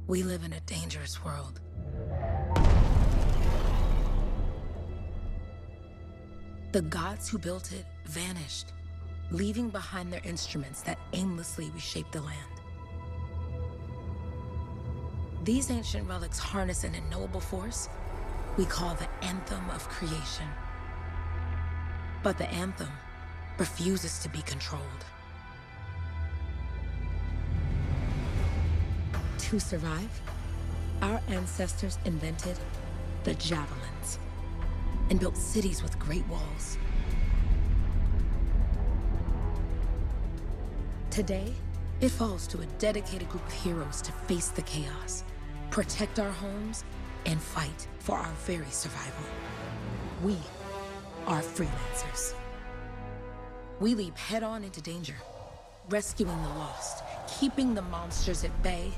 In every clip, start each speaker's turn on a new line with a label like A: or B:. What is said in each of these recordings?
A: We live in a dangerous world. The gods who built it vanished, leaving behind their instruments that aimlessly reshaped the land. These ancient relics harness an unknowable force we call the Anthem of Creation. But the Anthem refuses to be controlled. To survive, our ancestors invented the javelins and built cities with great walls. Today, it falls to a dedicated group of heroes to face the chaos, protect our homes, and fight for our very survival. We are freelancers. We leap head-on into danger, rescuing the lost, keeping the monsters at bay,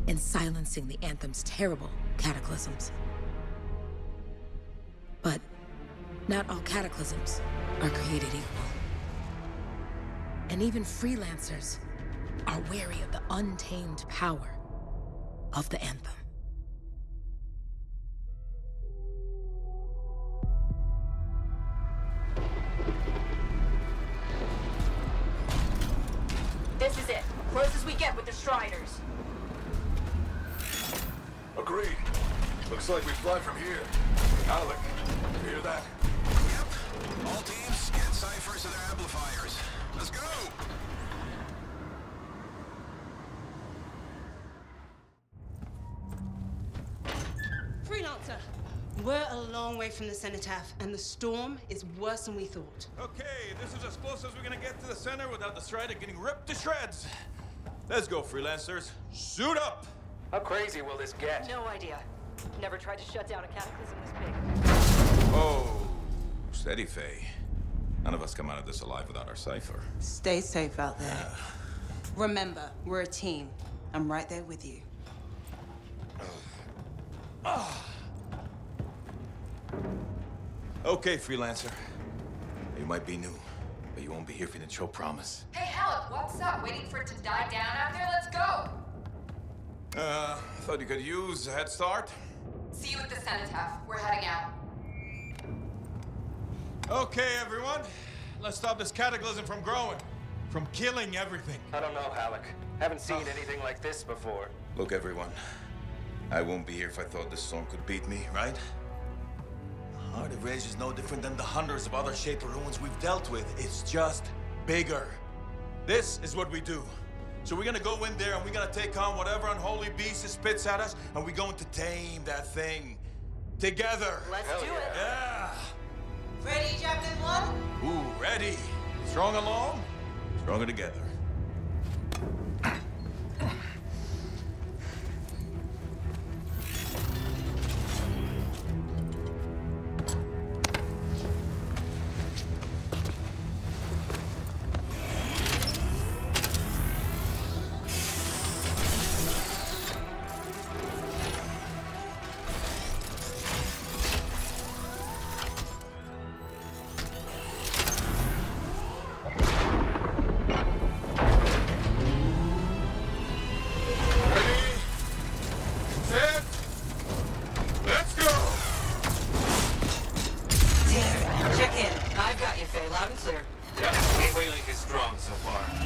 A: and silencing the Anthem's terrible cataclysms. But not all cataclysms are created equal. And even freelancers are wary of the untamed power of the Anthem.
B: This is it. Close as we get with the Striders.
C: Agreed. Looks like we fly from here. Alec, you hear that?
D: Yep. All teams, get ciphers to their amplifiers. Let's go!
E: Freelancer, we're a long way from the cenotaph, and the storm is worse than we thought.
F: Okay, this is as close as we're gonna get to the center without the Strider getting ripped to shreds. Let's go, freelancers. Suit up!
G: How crazy will this get?
B: No idea. Never tried to shut down a cataclysm this big.
F: Oh, steady, Faye. None of us come out of this alive without our cipher.
E: Stay safe out there. Remember, we're a team. I'm right there with you.
F: Okay, freelancer. You might be new, but you won't be here if you didn't show promise.
H: Hey, Alec, what's up? Waiting for it to die down out there? Let's go!
F: Thought you could use a head start.
H: See you at the cenotaph. We're heading out.
F: Okay, everyone. Let's stop this cataclysm from growing, from killing everything.
G: I don't know, Alec. Haven't seen anything like this before.
F: Look, everyone. I won't be here if I thought this storm could beat me, right? Heart of Rage is no different than the hundreds of other Shaper ruins we've dealt with. It's just bigger. This is what we do. So we're gonna go in there and we're gonna take on whatever unholy beast it spits at us, and we're going to tame that thing. Together.
B: Let's do it.
F: Yeah.
E: Ready, Javelin 1?
F: Ooh, ready. Strong alone, stronger together.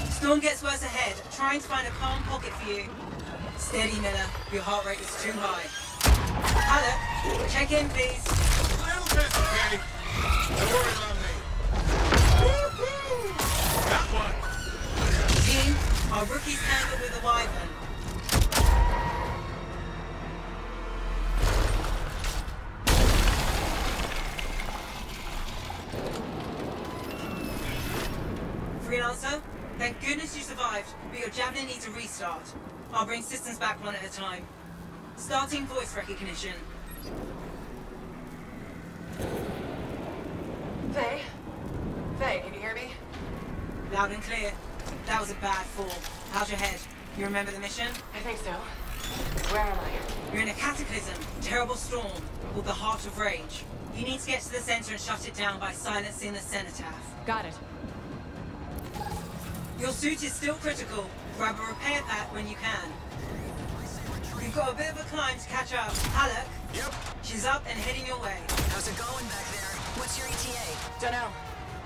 E: Storm gets worse ahead. Trying to find a calm pocket for you. Steady, Miller. Your heart rate is too high. Alec, check in, please.
F: A little bit, okay? Don't worry about me. That one.
E: Team, our rookies handled with the Wyvern. Freelancer, thank goodness you survived, but your Javelin needs a restart. I'll bring systems back one at a time. Starting voice recognition.
H: Faye? Faye, can you hear me?
E: Loud and clear. That was a bad fall. How's your head? You remember the mission?
H: I think so. Where am I?
E: You're in a cataclysm, terrible storm, called the Heart of Rage. You need to get to the center and shut it down by silencing the cenotaph.
B: Got it.
E: Your suit is still critical. Grab a repair pack when you can. got a bit of a climb to catch up. Alec?
D: Yep.
E: She's up and heading your way.
I: How's it going back there? What's your ETA?
B: Dunno.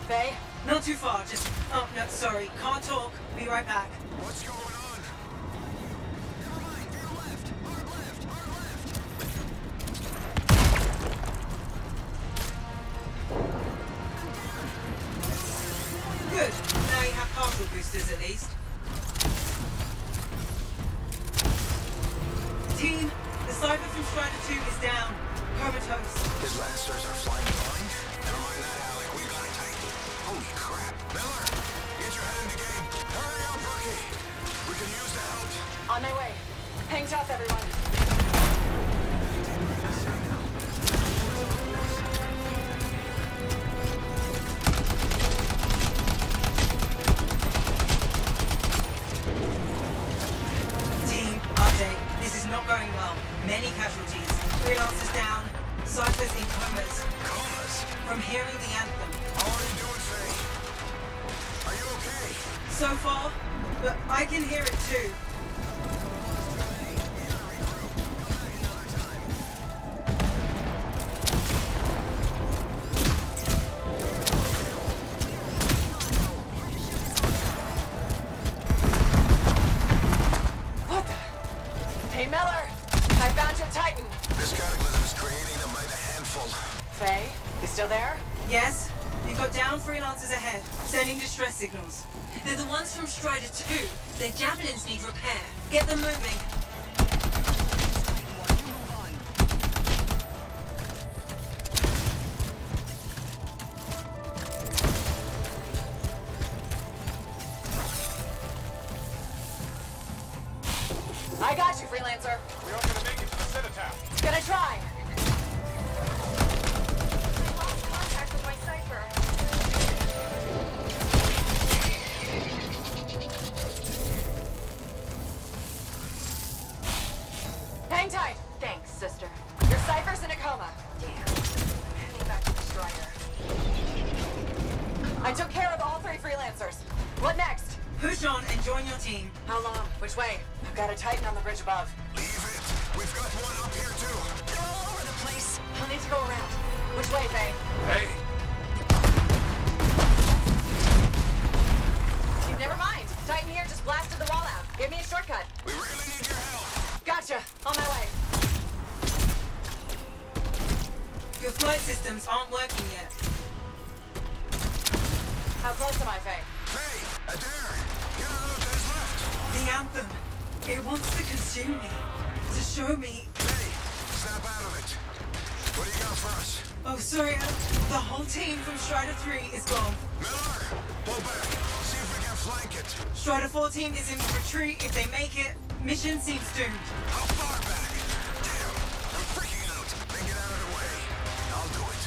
B: Faye?
E: Not too far, just... Oh, no, sorry. Can't talk. Be right back.
D: What's going on?
I: Never mind, to the left. Hard left, hard left.
E: Good. Now you have partial boosters at least. Team, the Cypher from Strider 2 is down. Comatose.
D: His Lancers are flying blind? Never mind that, Alec. We got it tight. Holy crap. Miller, get your head in the game. Hurry up, rookie. We can use the help.
B: On my way. Hang tough, everyone.
E: Team, update. This is not going well. Many casualties. Freelancers down. Cyphers in comas.
D: Comas?
E: From hearing the anthem.
D: How are you doing, Faye? Are you okay?
E: So far, but I can hear it too.
B: What the? Hey, Miller! I found your Titan.
D: This cataclysm is creating them by the handful.
B: Faye, you still there?
E: Yes? You've got down freelancers ahead, sending distress signals. They're the ones from Strider 2. Their javelins need repair. Get them moving.
B: I got you, Freelancer.
C: We aren't gonna make it to the cenotaph.
B: Gonna try.
H: I lost contact with my Cypher.
B: Hang tight.
H: Thanks, sister.
B: Your Cypher's in a coma.
H: Damn. Heading back to the Strider.
B: I took care of all 3 Freelancers. What next?
E: Push on and join your team.
B: How long? Which way? I've got a Titan on the bridge above.
D: Leave it. We've got one up here, too.
I: They're all over the place.
B: I'll need to go around. Which way, Faye?
C: Hey,
B: Never mind. Titan here just blasted the wall out. Give me a shortcut.
D: We really need your help.
B: Gotcha. On my way.
E: Your flight systems aren't working yet.
B: How close am I, Faye?
D: Faye, Adair, get a look at his left.
E: The anthem. It wants to consume me. To show me...
D: Faye, snap out of it. What do you got for us?
E: Oh, sorry. The whole team from Strider 3 is gone.
D: Miller, pull back. See if we can flank it.
E: Strider 4 team is in retreat. If they make it, mission seems doomed.
D: How far back? Damn, I'm freaking out. Then get out of the way. I'll do it.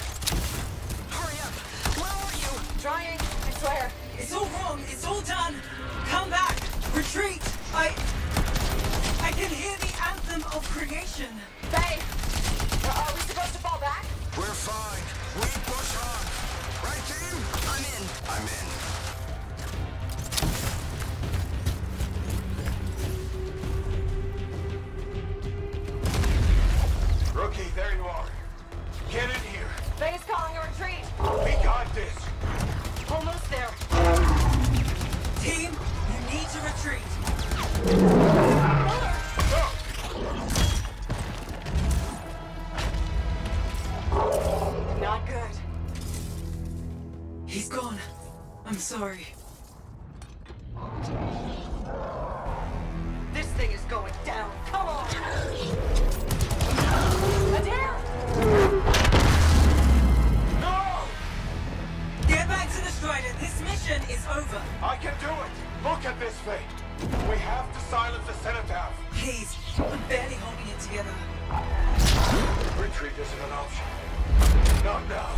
I: Hurry up. Where are you?
B: Trying. I swear.
E: It's all wrong. It's all done. Come back. Retreat. I can hear the anthem of creation.
B: Faye! Are we supposed to fall back?
D: We're fine. We push on. Right, team?
I: I'm in.
D: I'm in.
C: rookie, there you are. Get in here.
B: Faye's calling a retreat.
C: We got this.
B: Almost there.
E: Team, you need to retreat.
B: Not good.
E: He's gone. I'm sorry.
B: This thing is going down. Come on. Adair!
C: No!
E: Get back to the Strider. This mission is over.
C: I can do it. Look at this thing. We have to silence the cenotaph.
E: Please, I'm barely holding it together.
C: Retreat isn't an option. Not now.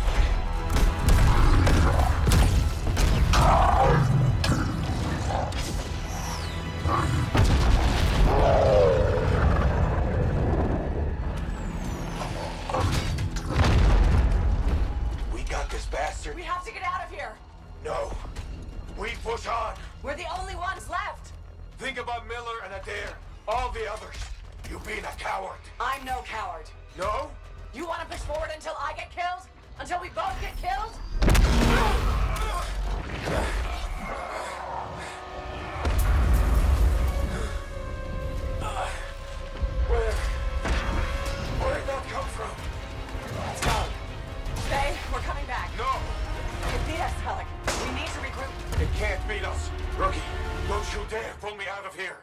C: We got this bastard.
B: We have to get out of here.
C: No. We push on.
B: We're the only ones left.
C: Think about Miller and Adair. All the others. You being a coward.
B: I'm no coward.
C: No?
B: You want to push forward until I get killed? Until we both get killed?
C: Where'd that come from?
B: Let's go. Stay. We're coming back.
C: No!
B: It beat us, Alec. We need to regroup.
C: It can't beat us. Rookie, don't you dare pull me out of here.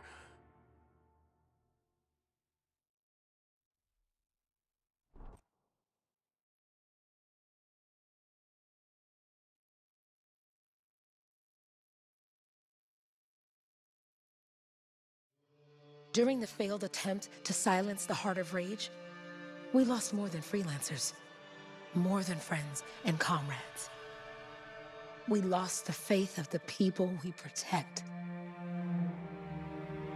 A: During the failed attempt to silence the Heart of Rage, we lost more than freelancers, more than friends and comrades. We lost the faith of the people we protect.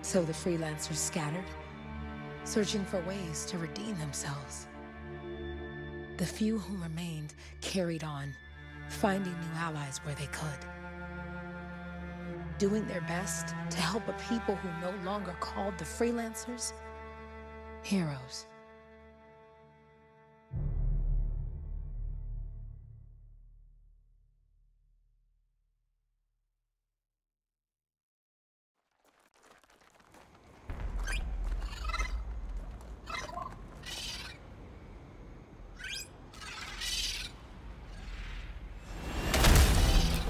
A: So the freelancers scattered, searching for ways to redeem themselves. The few who remained carried on, finding new allies where they could, doing their best to help a people who no longer called the freelancers heroes.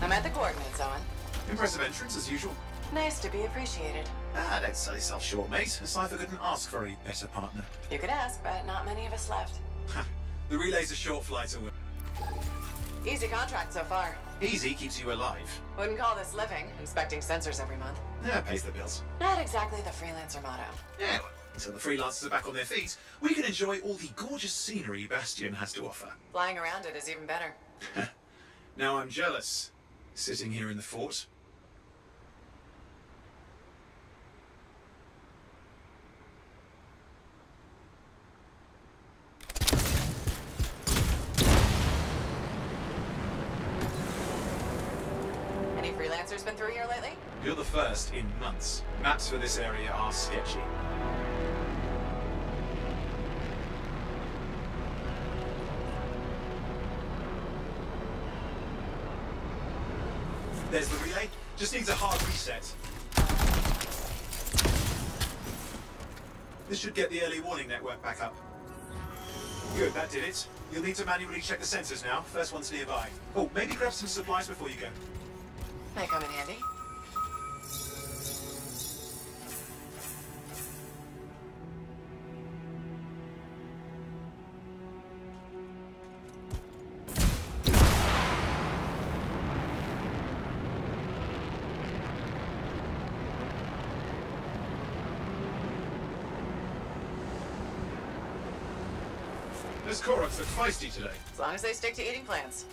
B: I'm at the coordinates, Owen.
J: Impressive entrance, as usual.
B: Nice to be appreciated.
J: Ah, don't sell yourself short, mate. A cipher couldn't ask for a better partner.
B: You could ask, but not many of us left.
J: The relay's a short flight away.
B: Easy contract so far.
J: Easy keeps you alive.
B: Wouldn't call this living, inspecting sensors every month.
J: Yeah, pays the bills.
B: Not exactly the freelancer motto.
J: Yeah, well, until the freelancers are back on their feet, we can enjoy all the gorgeous scenery Bastion has to offer.
B: Flying around it is even better.
J: Now I'm jealous, sitting here in the fort.
B: Any freelancers been through here lately?
J: You're the first in months. Maps for this area are sketchy. There's the relay. Just needs a hard reset. This should get the early warning network back up. Good, that did it. You'll need to manually check the sensors now. First one's nearby. Oh, maybe grab some supplies before you go.
B: May come in handy.
J: Those Koroks look feisty today.
B: As long as they stick to eating plants.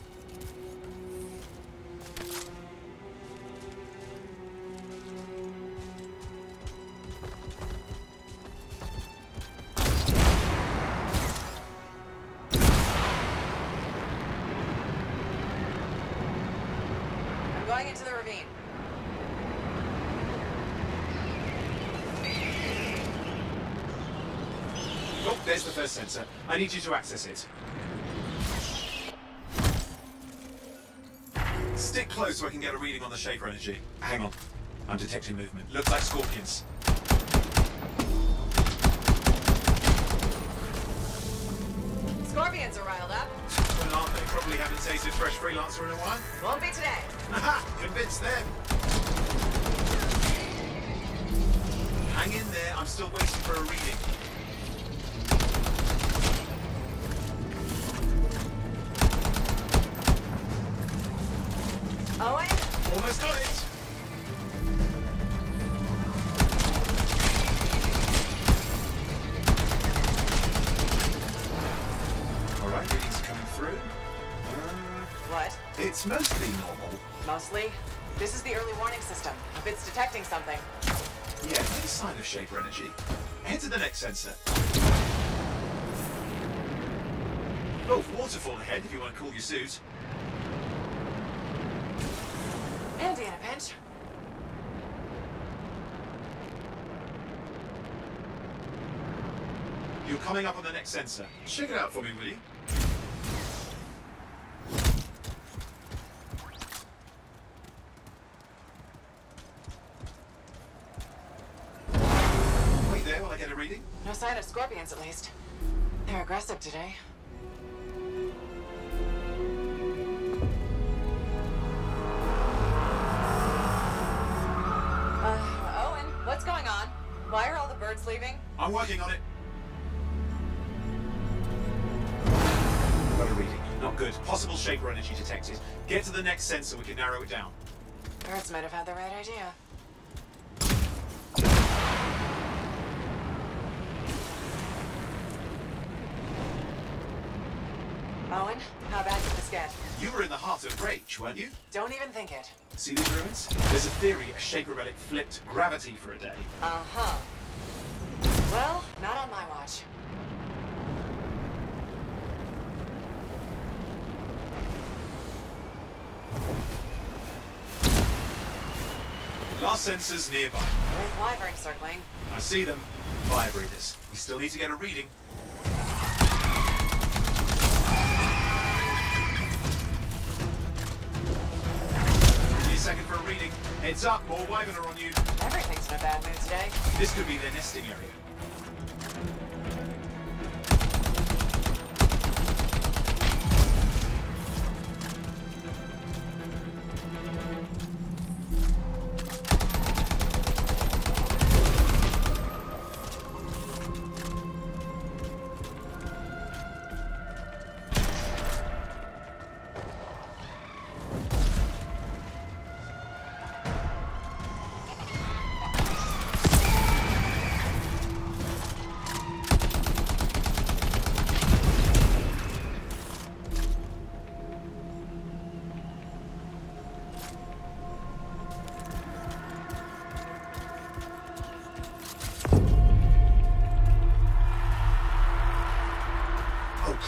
B: I'm going into the ravine.
J: Oh, there's the first sensor. I need you to access it. Stick close so I can get a reading on the shaper energy. Hang on. I'm detecting movement. Looks like scorpions.
B: Scorpions are riled up.
J: Well, aren't they? Probably haven't tasted fresh freelancer in a while.
B: Won't be today.
J: Haha! Convince them! Hang in there. I'm still waiting for a reading.
B: Owen?
J: Almost got it! Alright, readings are coming through.
B: What?
J: It's mostly normal.
B: Mostly. This is the early warning system. If it's detecting something.
J: Yeah, any sign of shaper energy. Head to the next sensor. Oh, waterfall ahead if you want to cool your suit.
B: Handy in a pinch.
J: You're coming up on the next sensor. Check it out for me, will you? Wait there while I get a reading.
B: No sign of scorpions, at least. They're aggressive today. Owen, what's going on? Why are all the birds leaving?
J: I'm working on it. Got a reading. Not good. Possible Shaper energy detected. Get to the next sensor, we can narrow it down.
B: Birds might have had the right idea. Owen, how bad did this get?
J: You were in the heart of Rage, weren't you?
B: Don't even think it.
J: See these ruins? There's a theory a Shaper relic flipped gravity for a day.
B: Uh-huh. Well, not on my watch.
J: Last sensors nearby.
B: With wyvern circling.
J: I see them. Fire breathers. We still need to get a reading. Give me a second for a reading. Heads up, more wyvern are on you.
B: Everything's in a bad mood today.
J: This could be their nesting area.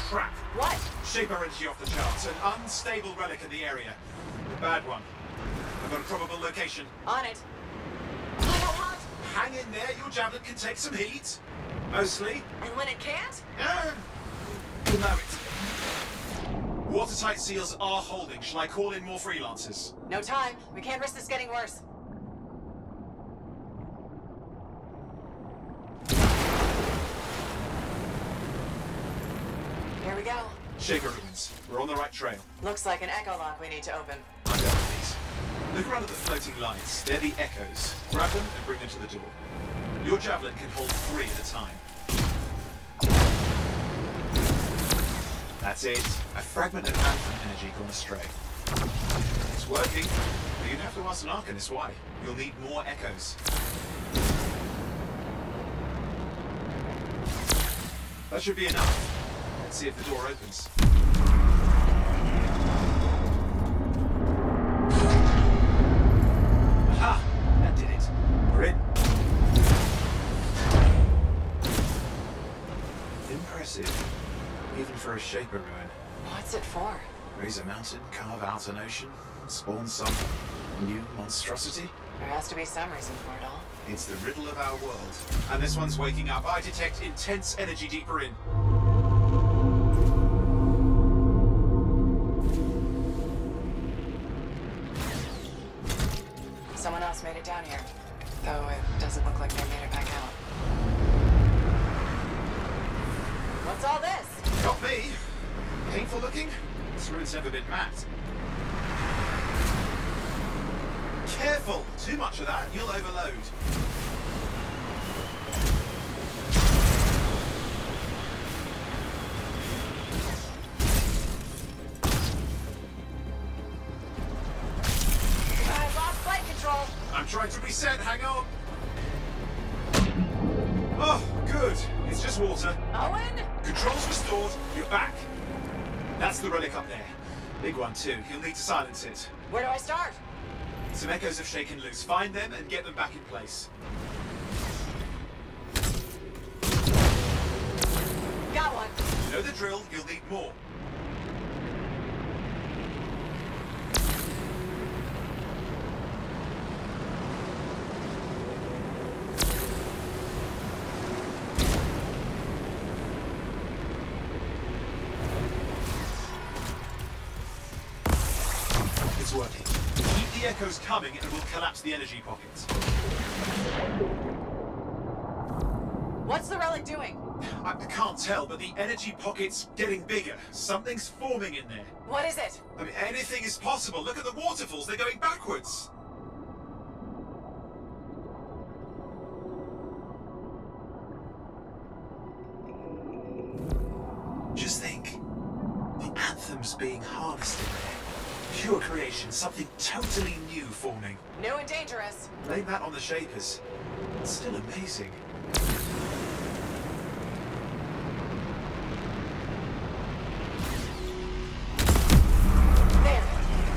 J: Crap!
B: What?
J: Shaper energy off the charts. An unstable relic in the area. A bad one. I've got a probable location.
B: On it.
J: What? Hang in there, your javelin can take some heat. Mostly.
B: And when it can't?
J: You know it. Watertight seals are holding. Shall I call in more freelancers?
B: No time. We can't risk this getting worse. Here we go.
J: Shaper ruins. We're on the right trail.
B: Looks like an echo lock we need to open.
J: I got these. Look around at the floating lights. They're the echoes. Grab them and bring them to the door. Your javelin can hold 3 at a time. That's it. A fragment of Anthem energy gone astray. It's working, but you'd have to ask an Arcanist why. You'll need more echoes. That should be enough. Let's see if the door opens. Aha! That did it. We're in. Impressive. Even for a Shaper ruin.
B: What's it for?
J: Raise a mountain, carve out an ocean, spawn some new monstrosity.
B: There has to be some reason for it all.
J: It's the riddle of our world. And this one's waking up. I detect intense energy deeper in.
B: Someone else made it down here. Though it doesn't look like they made it back out. What's all this?
J: Got me. Painful looking. This ruin's never been mapped. Careful! Too much of that, you'll overload.
B: I lost flight control.
J: I'm trying to reset, hang on. Oh, good. It's just water.
B: Owen?
J: Controls restored, you're back. That's the relic up there. Big one too, you'll need to silence it.
B: Where do I start?
J: Some echoes have shaken loose. Find them and get them back in place.
B: Got one.
J: You know the drill, you'll need more. echo's coming and will collapse the energy pockets.
B: What's the relic doing?
J: I can't tell, but the energy pocket's getting bigger. Something's forming in there.
B: What is it?
J: I mean, anything is possible. Look at the waterfalls. They're going backwards. Just think. The Anthem's being harnessed in there. Pure creation, something totally new forming.
B: New and dangerous.
J: Blame that on the Shapers. It's still amazing.
B: There.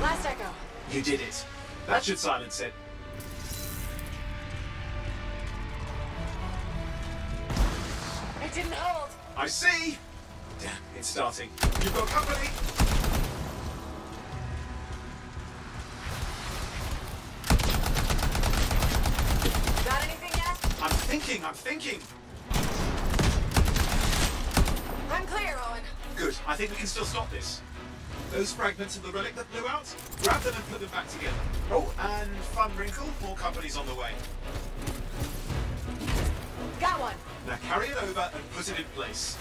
B: Last echo.
J: You did it. That should silence it.
B: It didn't hold.
J: I see! Damn, it's starting. You've got company!
B: Got anything yet?
J: I'm thinking!
B: I'm clear, Owen.
J: Good, I think we can still stop this. Those fragments of the relic that blew out, grab them and put them back together. Oh, and fun wrinkle, more company's on the way.
B: Got one.
J: Now carry it over and put it in place.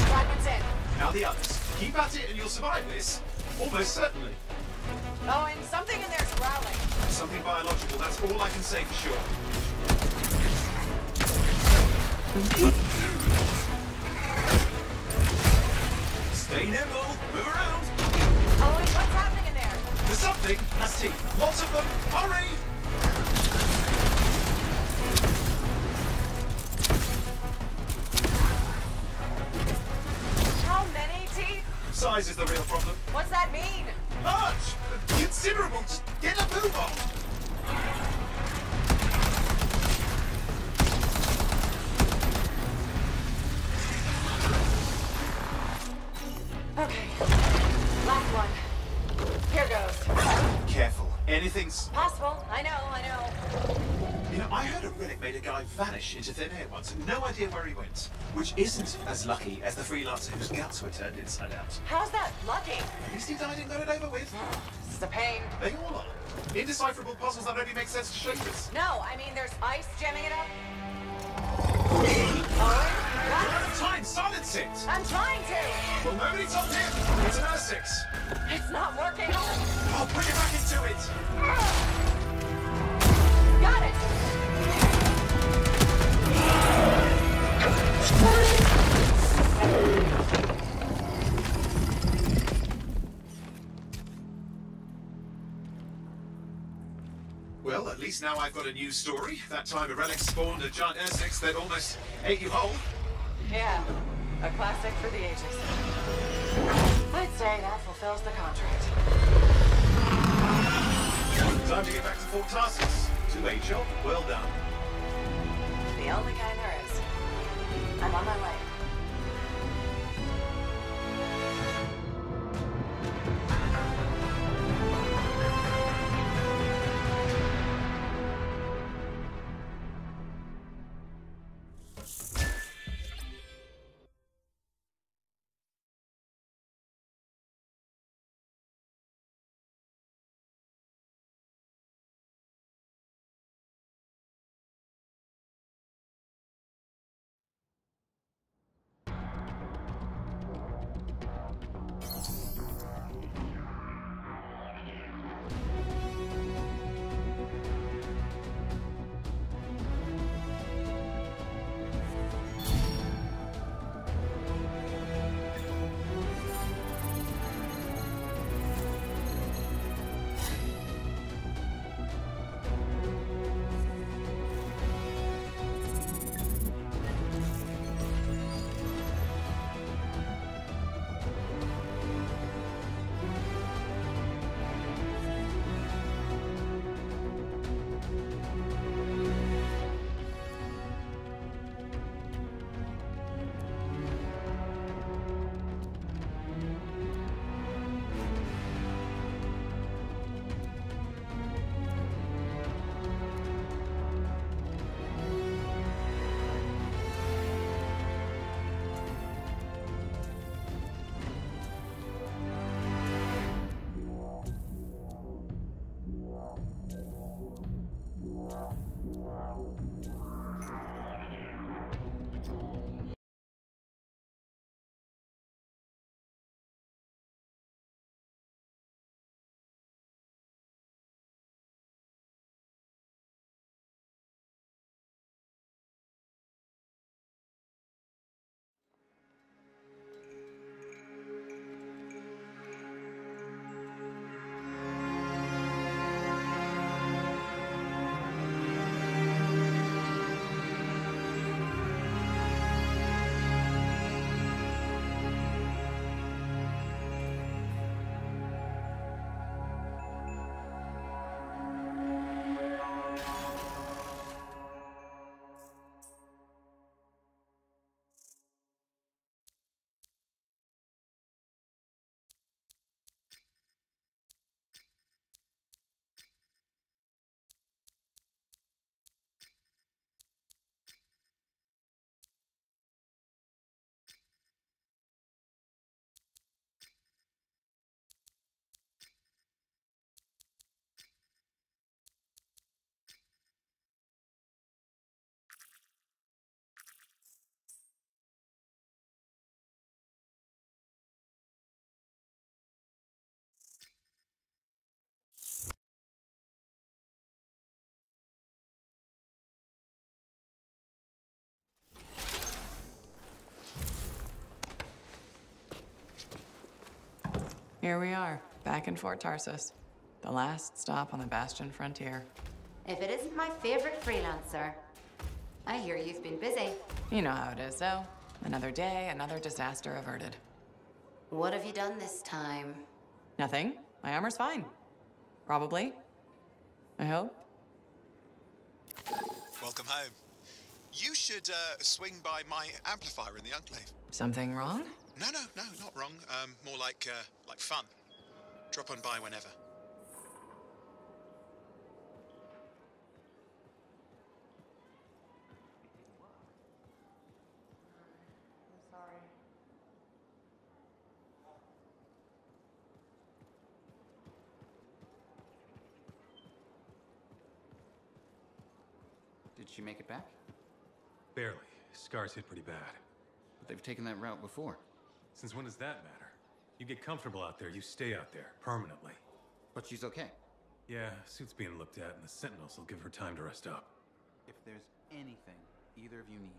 B: Fragments in.
J: Now the others. Keep at it and you'll survive this. Almost certainly.
B: Owen, something in there's growling.
J: Something biological, that's all I can say for sure. Stay nimble, move around.
B: Owen, what's happening in there?
J: There's something has teeth. Lots of them. Hurry!
B: How many teeth?
J: Size is the real problem.
B: What's that mean?
J: Large! Considerable! Just get a move on!
B: Okay. Last one. Here goes.
J: Careful. Anything's...
B: Possible. I know.
J: You know, I heard a relic made a guy vanish into thin air once. No idea where he went. Which isn't as lucky as the freelancer whose guts were turned inside out.
B: How's that lucky?
J: At least he died and got it over with.
B: This is a pain.
J: They all are. Indecipherable puzzles that only make sense to Shapers.
B: No, I mean there's ice jamming it up. Owen?
J: We're out
B: What?
J: of time! Silence it!
B: I'm trying to.
J: Well, nobody told him! It's an R6.
B: It's not working.
J: I'll put you back into it!
B: Got it.
J: Well, at least now I've got a new story. That time a relic spawned a giant R6 that almost ate you whole.
B: Yeah, a classic for the ages. I'd say that fulfills the contract.
J: Time to get back to Fort Tarsus. Two-way job, well done.
B: The only kind there is. I'm on my way. Here we are, back in Fort Tarsus. The last stop on the Bastion frontier.
K: If it isn't my favorite freelancer. I hear you've been busy.
B: You know how it is, though. Another day, another disaster averted.
K: What have you done this time?
B: Nothing. My armor's fine. Probably. I hope.
J: Welcome home. You should swing by my amplifier in the Enclave.
B: Something wrong?
J: No, not wrong. More like fun. Drop on by whenever.
B: I'm sorry.
L: Did she make it back?
M: Barely. Scars hit pretty bad.
L: But they've taken that route before.
M: Since when does that matter? You get comfortable out there, you stay out there, permanently.
L: But she's okay.
M: Yeah, suit's being looked at, and the Sentinels will give her time to rest up.
L: If there's anything either of you need.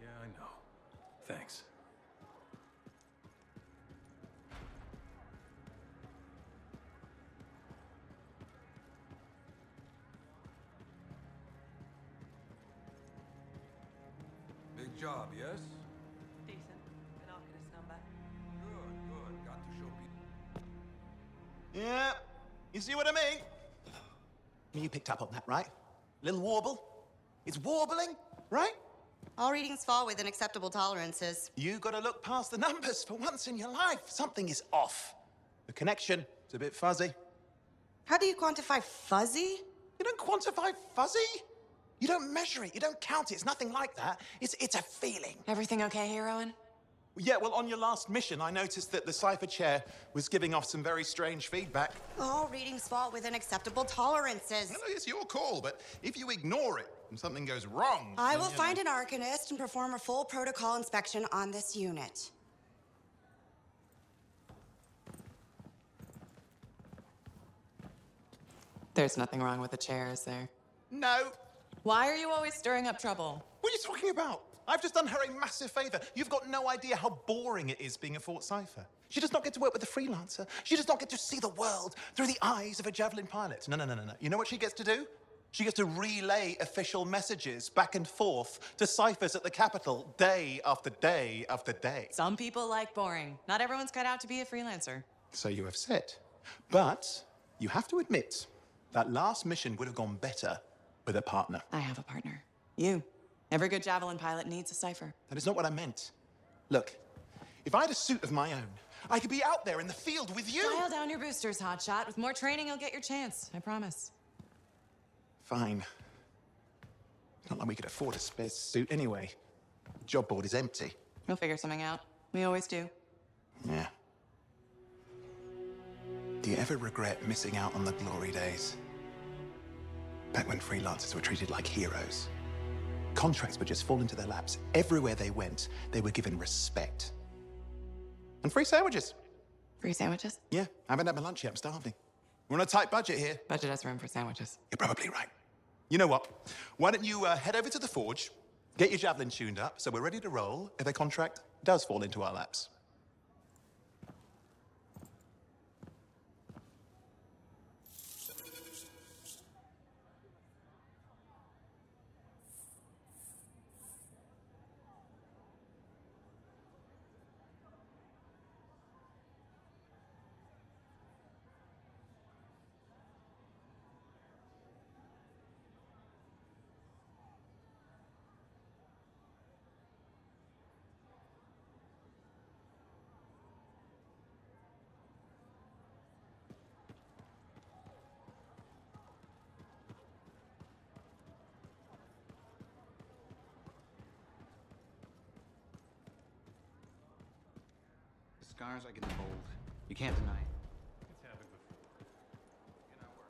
M: Yeah, I know. Thanks.
C: Big job, yes?
E: Decent. An Arcanist number.
C: Good. Got to show people.
N: Yeah, you see what I mean? You picked up on that, right? Little warble. It's warbling, right?
O: All readings fall within acceptable tolerances.
N: You gotta look past the numbers for once in your life. Something is off. The connection is a bit fuzzy.
O: How do you quantify fuzzy?
N: You don't quantify fuzzy? You don't measure it, you don't count it. It's nothing like that. It's a feeling.
B: Everything okay here, Owen?
N: Yeah, well, on your last mission, I noticed that the cipher chair was giving off some very strange feedback.
O: All readings fall within acceptable tolerances.
C: No, it's your call, but if you ignore it and something goes wrong...
O: I will find an Arcanist and perform a full protocol inspection on this unit.
B: There's nothing wrong with the chair, is there?
N: No.
B: Why are you always stirring up trouble?
N: What are you talking about? I've just done her a massive favor. You've got no idea how boring it is being a Fort Cipher. She does not get to work with a freelancer. She does not get to see the world through the eyes of a Javelin pilot. No. You know what she gets to do? She gets to relay official messages back and forth to ciphers at the Capitol day after day after day.
B: Some people like boring. Not everyone's cut out to be a freelancer.
N: So you have said. But you have to admit, that last mission would have gone better with a partner.
B: I have a partner. You. Every good Javelin pilot needs a cipher.
N: That is not what I meant. Look, if I had a suit of my own, I could be out there in the field with you.
B: Dial down your boosters, hotshot. With more training, you'll get your chance. I promise.
N: Fine. Not like we could afford a spare suit anyway. The job board is empty.
B: We'll figure something out. We always do.
N: Yeah. Do you ever regret missing out on the glory days? Back when freelancers were treated like heroes. Contracts would just fall into their laps. Everywhere they went, they were given respect. And free sandwiches.
B: Free sandwiches?
N: Yeah, I haven't had my lunch yet. I'm starving. We're on a tight budget here.
B: Budget has room for sandwiches.
N: You're probably right. You know what? Why don't you head over to the forge, get your Javelin tuned up, so we're ready to roll if a contract does fall into our laps.
L: Scars, I can hold. You can't deny it.
M: It's happened before. In our work.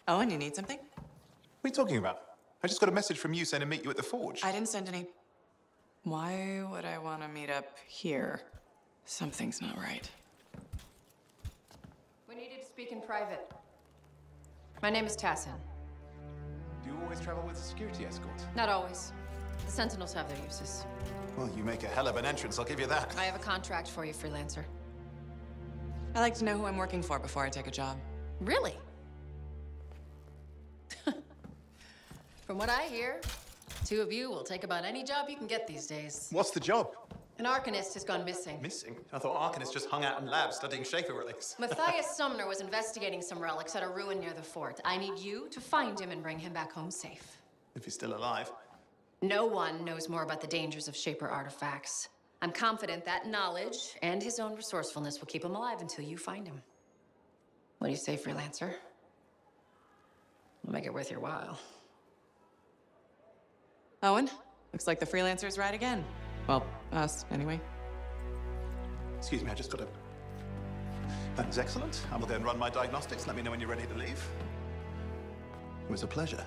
B: Owen, you need something?
N: What are you talking about? I just got a message from you saying to meet you at the forge.
B: I didn't send any. Why would I want to meet up here? Something's not right.
P: We needed to speak in private. My name is Tassin.
N: Do you always travel with a security escort?
P: Not always. The Sentinels have their uses.
N: Well, you make a hell of an entrance, I'll give you that.
P: I have a contract for you, freelancer.
B: I like to know who I'm working for before I take a job.
P: Really? From what I hear, two of you will take about any job you can get these days.
N: What's the job?
P: An Arcanist has gone missing.
N: Missing? I thought Arcanists just hung out in labs studying Schaefer relics.
P: Matthias Sumner was investigating some relics at a ruin near the fort. I need you to find him and bring him back home safe.
N: If he's still alive.
P: No one knows more about the dangers of Shaper artifacts. I'm confident that knowledge and his own resourcefulness will keep him alive until you find him. What do you say, freelancer? We'll make it worth your while.
B: Owen, looks like the freelancer's right again. Well, us, anyway.
N: Excuse me, I just got a... That is excellent. I will then run my diagnostics. Let me know when you're ready to leave. It was a pleasure.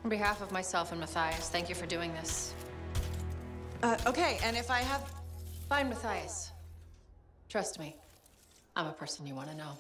P: On behalf of myself and Matthias, thank you for doing this.
B: Okay, and if I have...
P: Find Matthias. Trust me, I'm a person you want to know.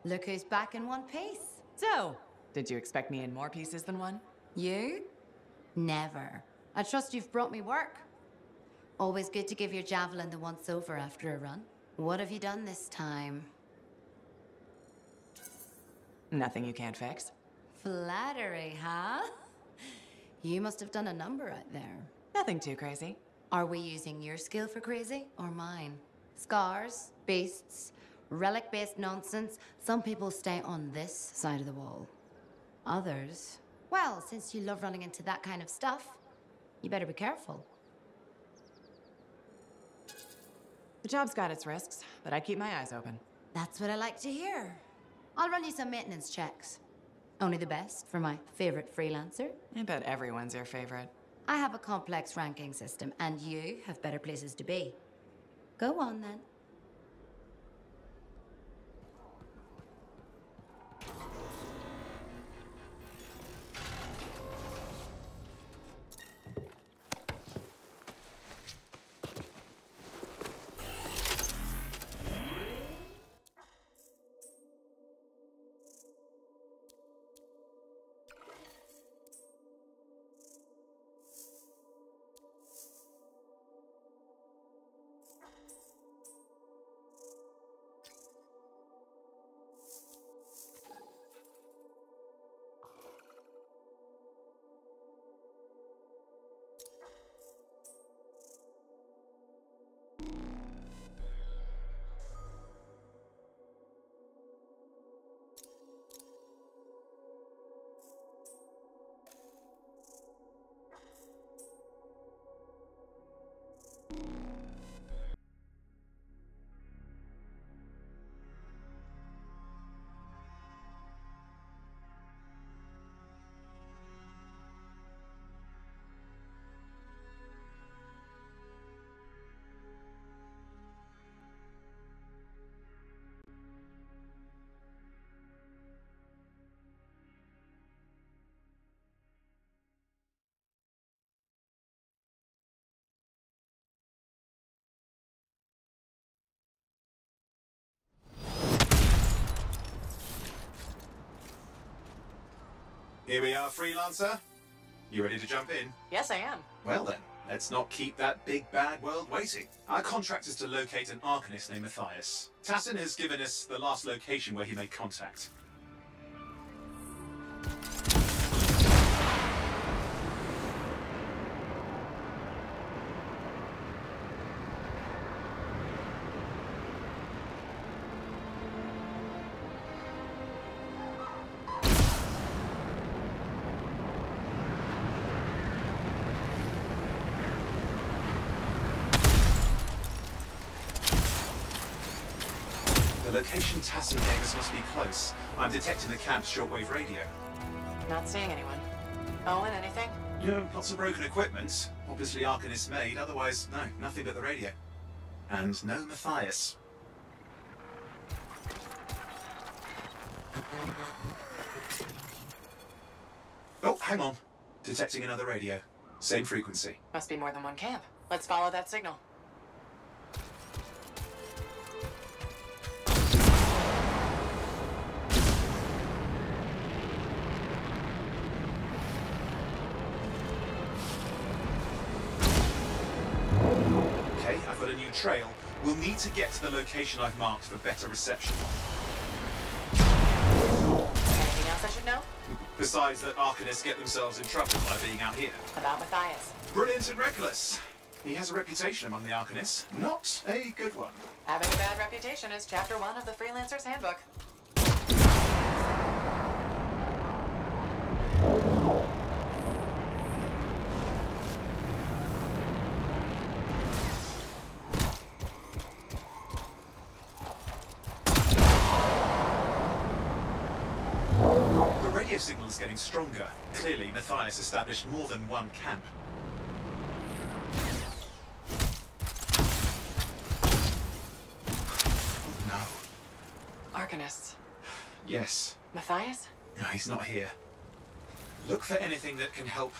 K: Look who's back in one piece.
Q: So, did you expect me in more pieces than one?
K: You? Never. I trust you've brought me work. Always good to give your javelin the once-over after a run. What have you done this time?
Q: Nothing you can't fix.
K: Flattery, huh? You must have done a number out there.
Q: Nothing too crazy.
K: Are we using your skill for crazy or mine? Scars, beasts, relic-based nonsense. Some people stay on this side of the wall. Others, well, since you love running into that kind of stuff, you better be careful.
Q: The job's got its risks, but I keep my eyes open.
K: That's what I like to hear. I'll run you some maintenance checks. Only the best for my favorite freelancer.
Q: I bet everyone's your favorite.
K: I have a complex ranking system, and you have better places to be. Go on, then.
J: Here we are, Freelancer. You ready to jump in?
B: Yes, I am.
J: Well then, let's not keep that big bad world waiting. Our contract is to locate an Arcanist named Matthias. Tassin has given us the last location where he made contact. The location Tassin gave us must be close. I'm detecting the camp's shortwave radio.
B: Not seeing anyone. Owen, anything?
J: Yeah, lots of broken equipment. Obviously Arcanist made, otherwise, no, nothing but the radio. And no Matthias. Oh, hang on. Detecting another radio. Same frequency.
B: Must be more than one camp. Let's follow that signal.
J: Okay, I've got a new trail. We'll need to get to the location I've marked for better reception.
B: Anything else I should know?
J: Besides that Arcanists get themselves in trouble by being out here.
B: About Matthias.
J: Brilliant and reckless. He has a reputation among the Arcanists. Not a good one.
B: Having a bad reputation is chapter 1 of the Freelancer's Handbook.
J: The radio signal is getting stronger. Clearly, Matthias established more than one camp. No.
B: Arcanists.
J: Yes.
B: Matthias?
J: No, he's not here. Look for anything that can help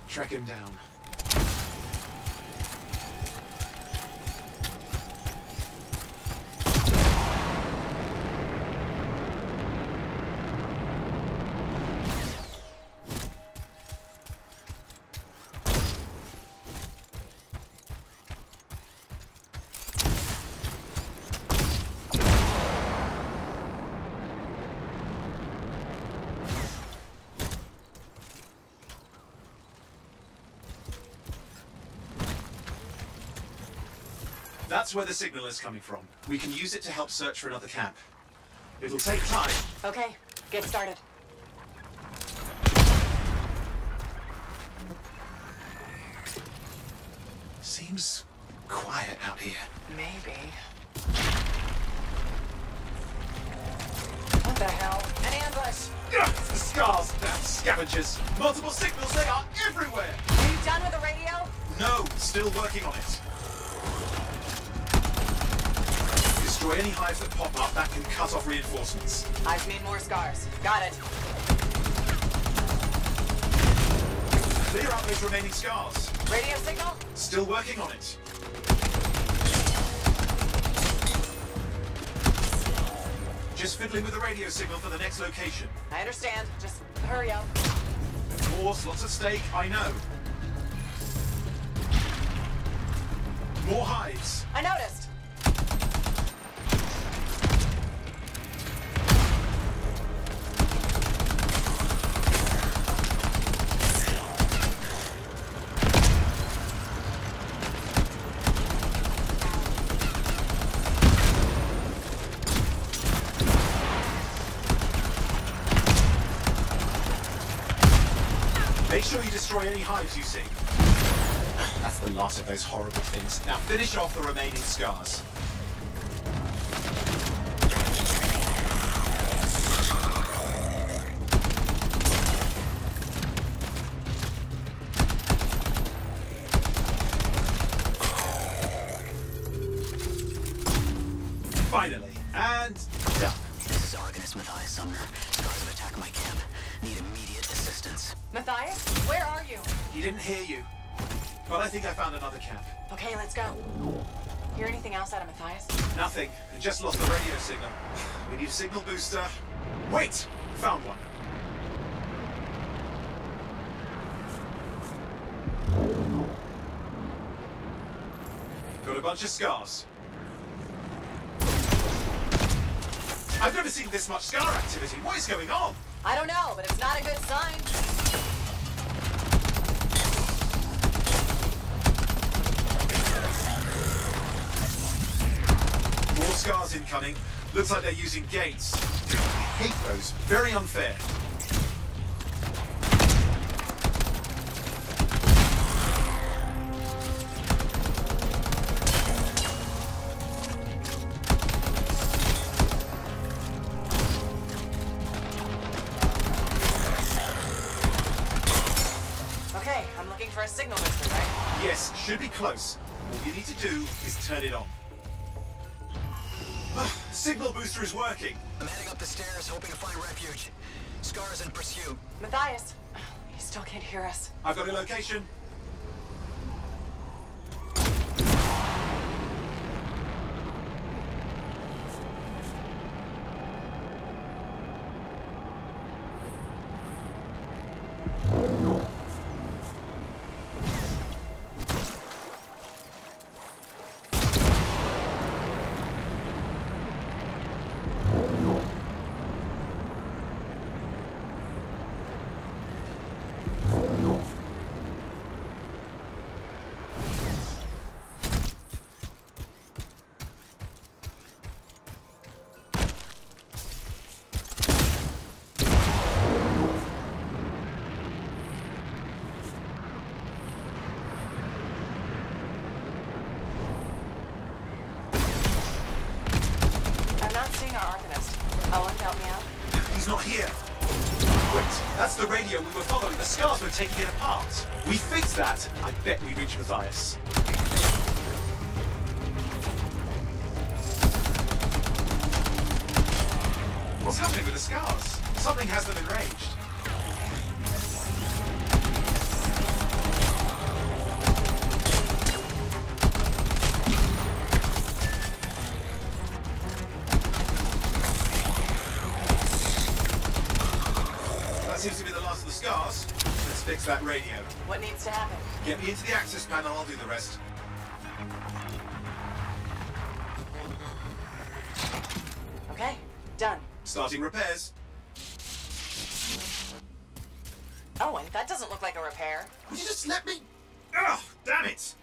J: track him down. That's where the signal is coming from. We can use it to help search for another camp. It'll take time.
B: Okay, get started.
J: Seems quiet out here.
B: Maybe. What the hell? An ambush!
J: Ugh, the scars, damn scavengers. Multiple signals, they are everywhere!
B: Are you done with the radio?
J: No, still working on it. Destroy any hives that pop up, that can cut off reinforcements.
B: I've made more scars. Got it.
J: Clear out those remaining scars.
B: Radio signal?
J: Still working on it. Just fiddling with the radio signal for the next location.
B: I understand. Just hurry up.
J: Of course, lots at stake, I know. More hives.
B: I noticed.
J: Make sure you destroy any hives you see. That's the last of those horrible things. Now finish off the remaining scars. Finally, and done.
R: This is Arcanist Matthias Sumner. Scars have attacked my camp. Need immediate assistance.
B: Matthias, where are you?
J: He didn't hear you. But I think I found another camp.
B: Okay, let's go. Hear anything else out of Matthias?
J: Nothing. I just lost the radio signal. We need a signal booster. Wait! Found one. Got a bunch of scars. I've never seen this much scar activity. What is going on?
B: I don't know, but it's not a good sign.
J: More scars incoming. Looks like they're using gates. I hate those. Very unfair.
B: Okay, I'm looking for a signal booster, right?
J: Yes, should be close. All you need to do is turn it on. Signal booster is working.
R: I'm heading up the stairs, hoping to find refuge. Scars in pursuit.
B: Matthias, he still can't hear us.
J: I've got a location.
B: Our Arcanist. Owen, help me out.
J: He's not here. Wait, that's the radio we were following. The scars were taking it apart. We fixed that. I bet we reach Matthias. What's happening with the scars? Something has them enraged. Seems to be the last of the scars. Let's fix that radio.
B: What needs to happen?
J: Get me into the access panel, I'll do the rest.
B: Okay, done.
J: Starting repairs.
B: Owen, that doesn't look like a repair.
J: Would you just let me... Ugh, damn it!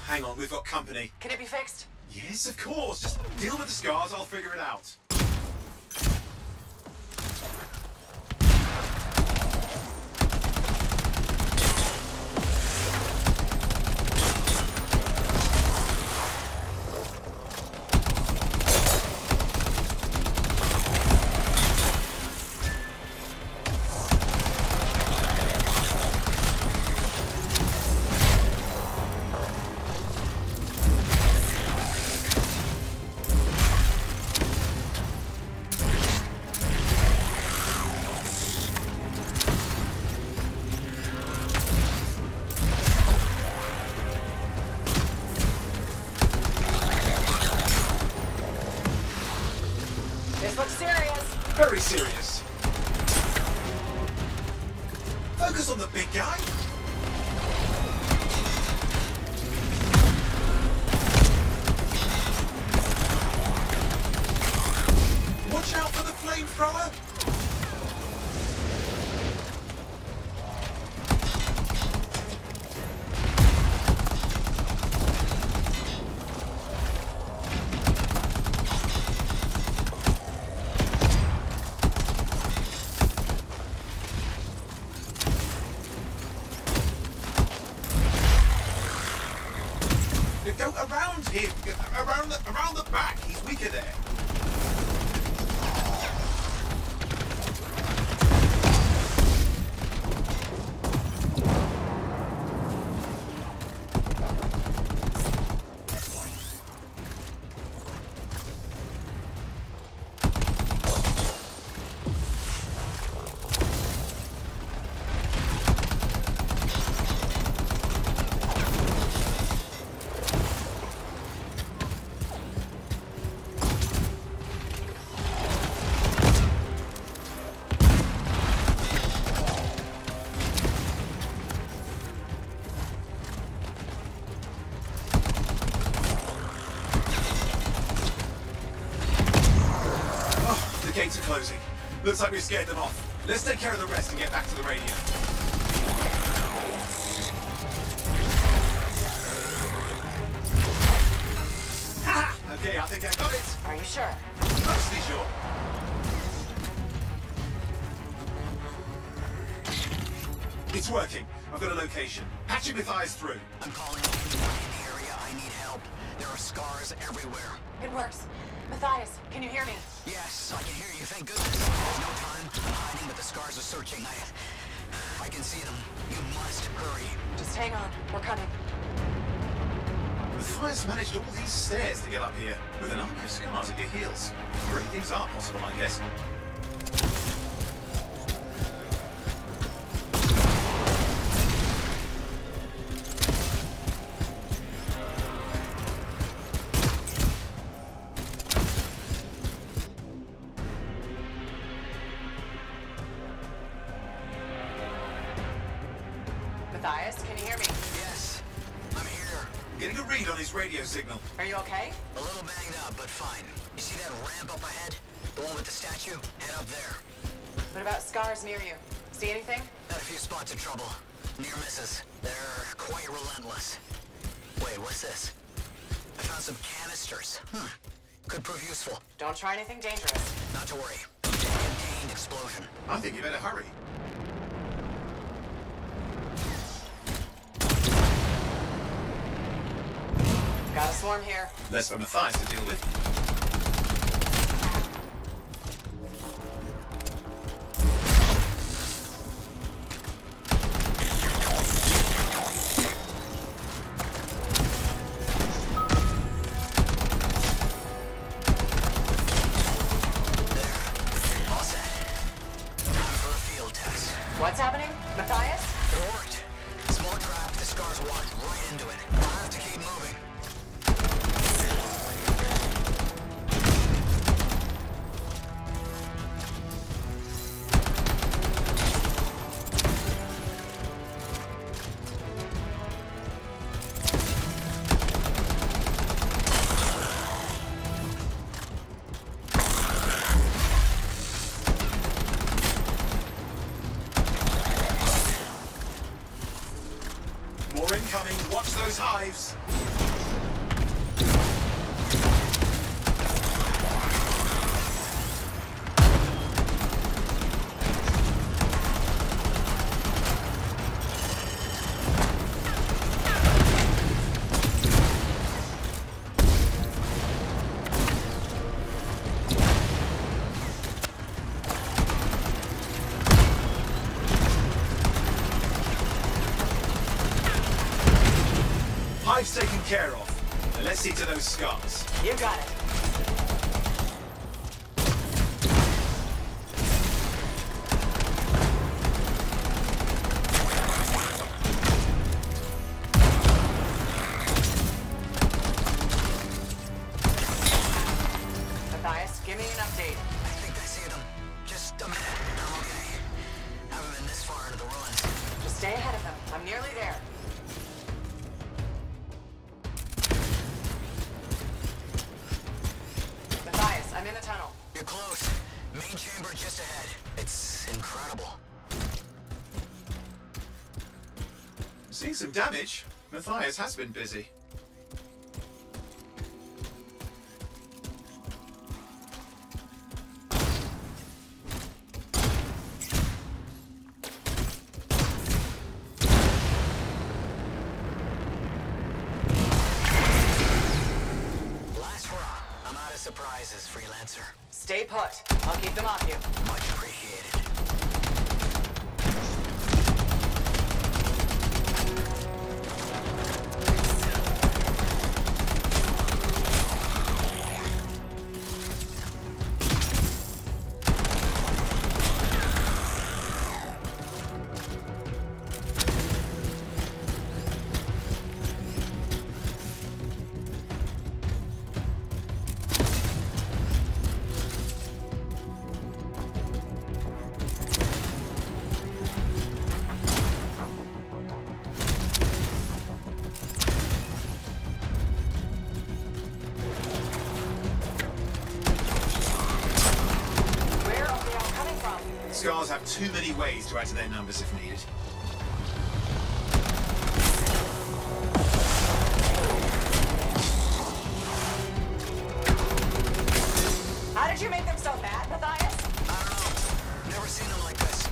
J: hang on, we've got company.
B: Can it be fixed?
J: Yes, of course. Just deal with the scars, I'll figure it out.
B: This looks serious.
J: Very serious. Focus on the big guy. Watch out for the flamethrower. Go around him, around the back. He's weaker there. The gates are closing. Looks like we scared them off. Let's take care of the rest and get back to the radio. Ha! Okay, I think I got it.
B: Are you sure?
J: Mostly sure. It's working. I've got a location. Patching Matthias through.
R: I'm calling anyone in the area. I need help. There are scars everywhere.
B: It works. Matthias, can you hear me?
R: Yes, I can hear you. Thank goodness. There's no time. I'm hiding, but the scars are searching. I can see them. You must hurry.
B: Just hang on. We're coming.
J: Matthias managed all these stairs to get up here with an army of scars at your heels. Great things are possible, I guess.
B: Matthias, can you hear me?
R: Yes, I'm here.
J: Getting a read on his radio signal.
B: Are you okay?
R: A little banged up, but fine. You see that ramp up ahead? The one with the statue? Head up there.
B: What about scars near you? See anything?
R: Got a few spots of trouble. Near misses. They're quite relentless. Wait, what's this? I found some canisters. Could prove useful.
B: Don't try anything dangerous.
R: Not to worry. Contained explosion.
J: I think you better hurry.
B: Got a swarm here.
J: Less for Matthias to deal with.
B: What's happening? Matthias?
R: It worked. Small trap, the scars walked right into it. I'll have to keep moving.
J: Now let's see to those scars.
B: You got it. Matthias, give me an update.
R: I think I see them. Just a minute. I'm okay. Haven't been this far into the ruins.
B: Just stay ahead of them. I'm nearly there. Matthias, I'm in the tunnel.
R: You're close. Main chamber just ahead. It's incredible.
J: Seeing some damage. Matthias has been busy.
R: Last hurrah. I'm out of surprises, freelancer.
B: Stay put. I'll keep them off you.
R: Much appreciated.
B: Where are they all coming from?
J: Scars have too many ways to add to their numbers if needed.
B: How did you make them so bad, Matthias?
R: I don't know. Never seen them like this.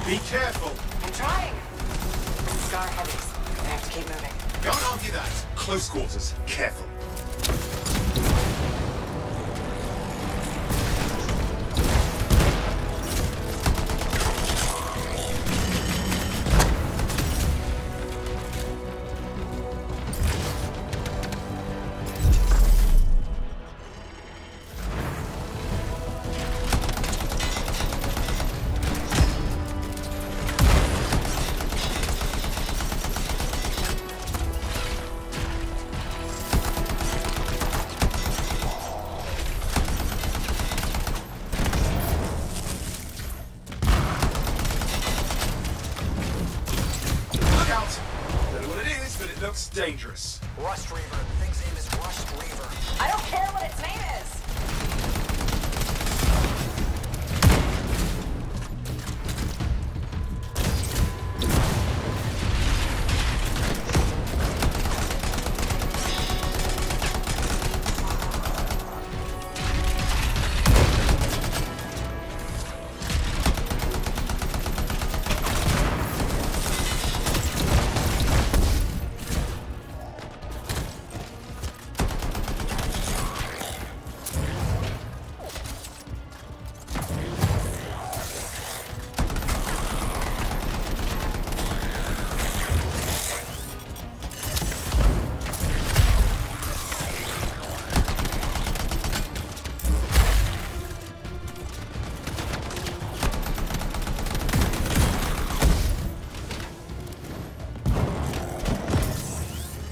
J: Be careful.
B: I'm trying. Scar heavies. I have to keep moving.
J: Can't argue that. Close quarters. Careful. Look out! Don't know what it is, but it looks dangerous.
R: Rust Reaver. The thing's name is Rust Reaver.
B: I don't care what its name is.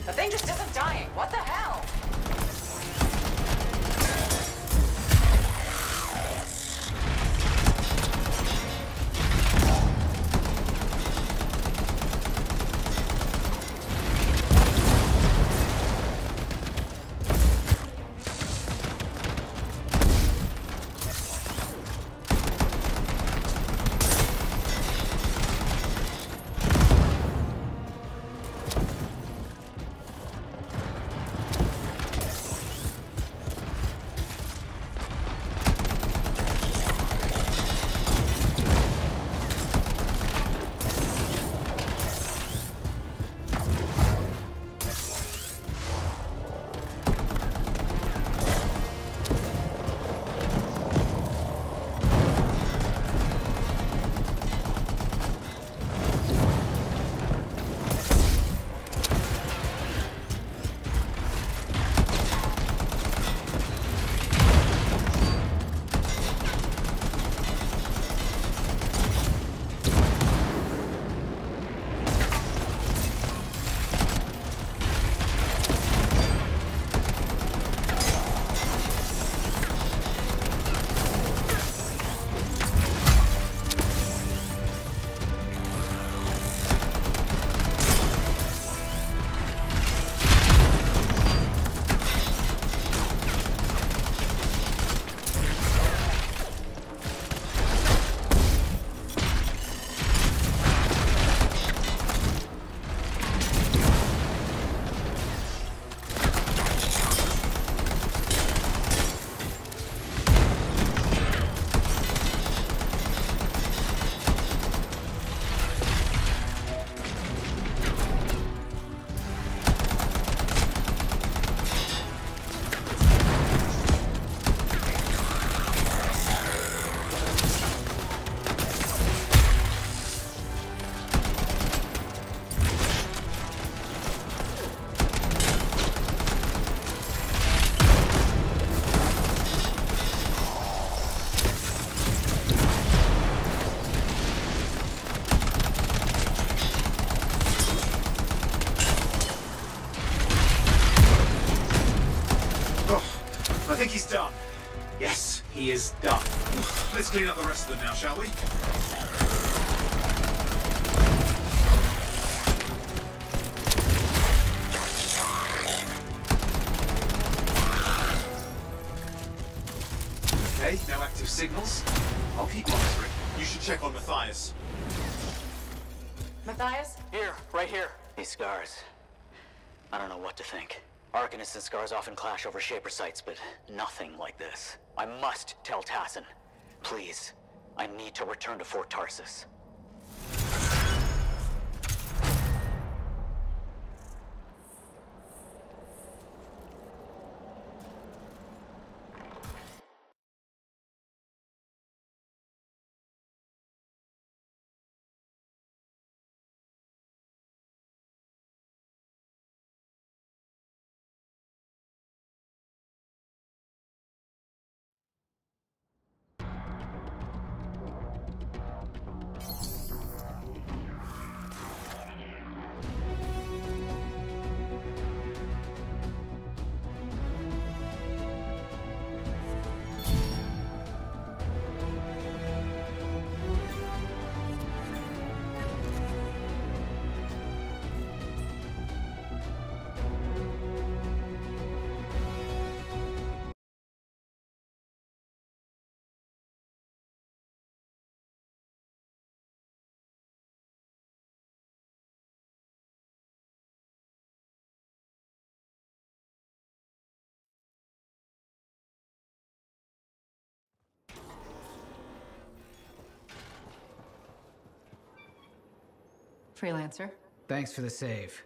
B: The thing just isn't dying. What the hell?
J: done. Yes, he is done. Let's clean up the rest of them now, shall we? Okay, no active signals. I'll keep monitoring. You should check on Matthias.
B: Matthias?
R: Here, right here. These scars. I don't know what to think. Arcanists and scars often clash over Shaper sites, but nothing like this. I must tell Tassin. Please. I need to return to Fort Tarsus.
P: Freelancer.
S: Thanks for the save.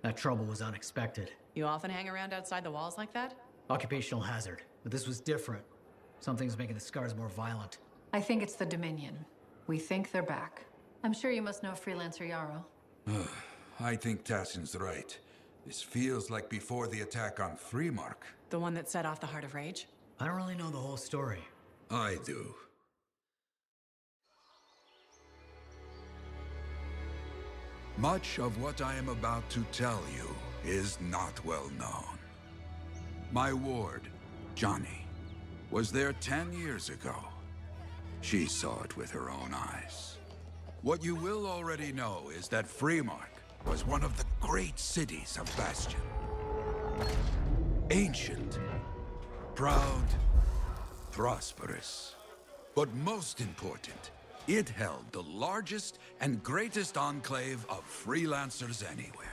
S: That trouble was unexpected.
Q: You often hang around outside the walls like that?
S: Occupational hazard, but this was different. Something's making the scars more violent.
P: I think it's the Dominion. We think they're back. I'm sure you must know Freelancer Yarrow.
T: I think Tassin's right. This feels like before the attack on Freemark.
Q: The one that set off the Heart of Rage?
S: I don't really know the whole story.
T: I do. Much of what I am about to tell you is not well known. My ward, Johnny, was there 10 years ago. She saw it with her own eyes. What you will already know is that Freemark was one of the great cities of Bastion. Ancient, proud, prosperous. But most important, it held the largest and greatest enclave of freelancers anywhere.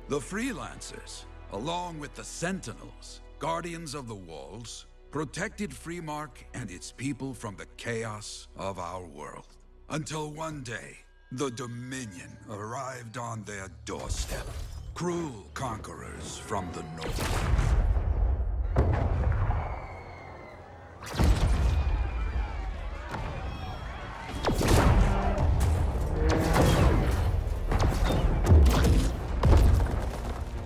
T: The freelancers, along with the Sentinels, guardians of the walls, protected Freemark and its people from the chaos of our world. Until one day, the Dominion arrived on their doorstep. Cruel conquerors from the north.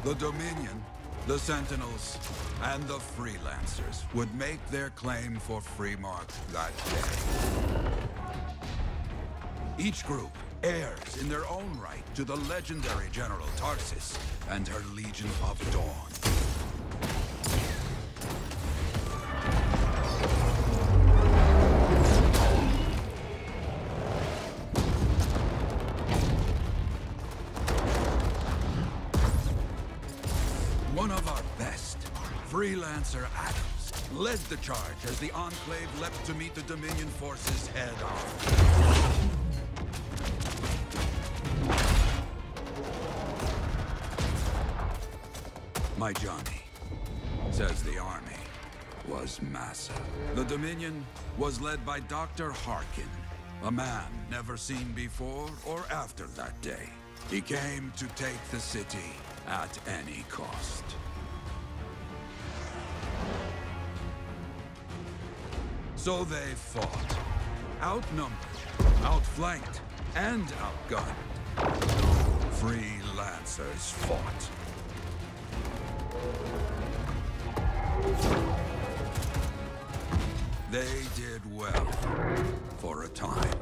T: The Dominion, the Sentinels, and the Freelancers would make their claim for Freemark that day. Each group heirs in their own right to the legendary General Tarsus and her Legion of Dawn. One of our best, Freelancer Adams, led the charge as the Enclave leapt to meet the Dominion forces head-on. My Johnny, says the army, was massive. The Dominion was led by Dr. Harkin, a man never seen before or after that day. He came to take the city at any cost. So they fought, outnumbered, outflanked, and outgunned. Freelancers fought. They did well, for a time.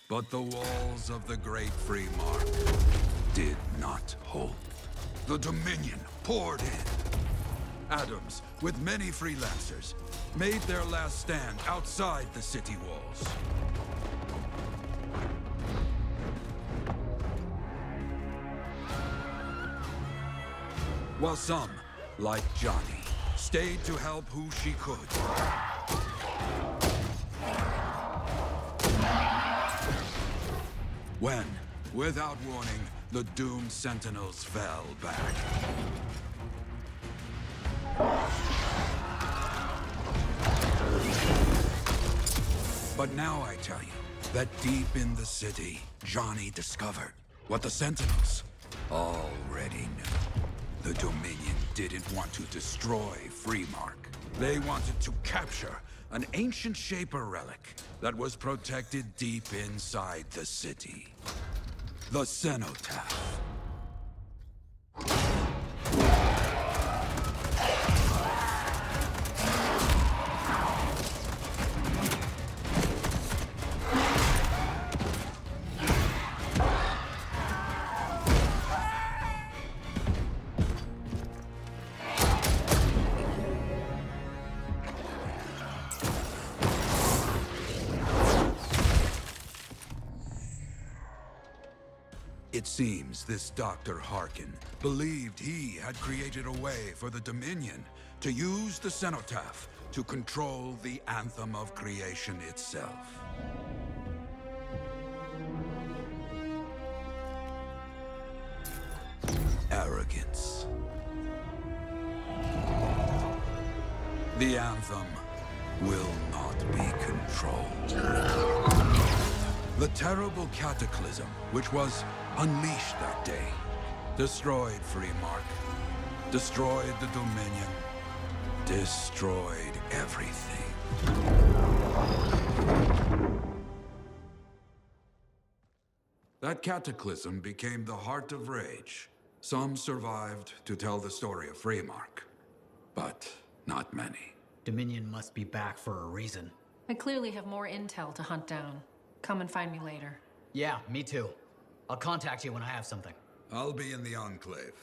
T: But the walls of the Great Free Mark did not hold. The Dominion poured in. Adams, with many freelancers, made their last stand outside the city walls. While some, like Johnny, stayed to help who she could. When, without warning, the doomed Sentinels fell back. But now I tell you that deep in the city, Johnny discovered what the Sentinels already knew. The Dominion didn't want to destroy Freemark. They wanted to capture an ancient Shaper relic that was protected deep inside the city. The Cenotaph. It seems this Dr. Harkin believed he had created a way for the Dominion to use the Cenotaph to control the Anthem of creation itself. Arrogance. The Anthem will not be controlled. The terrible cataclysm, which was unleashed that day, destroyed Freemark, destroyed the Dominion, destroyed everything. That cataclysm became the heart of Rage. Some survived to tell the story of Freemark, but not many.
S: Dominion must be back for a reason.
P: I clearly have more intel to hunt down. Come and find me later.
S: Yeah, me too. I'll contact you when I have something.
T: I'll be in the Enclave.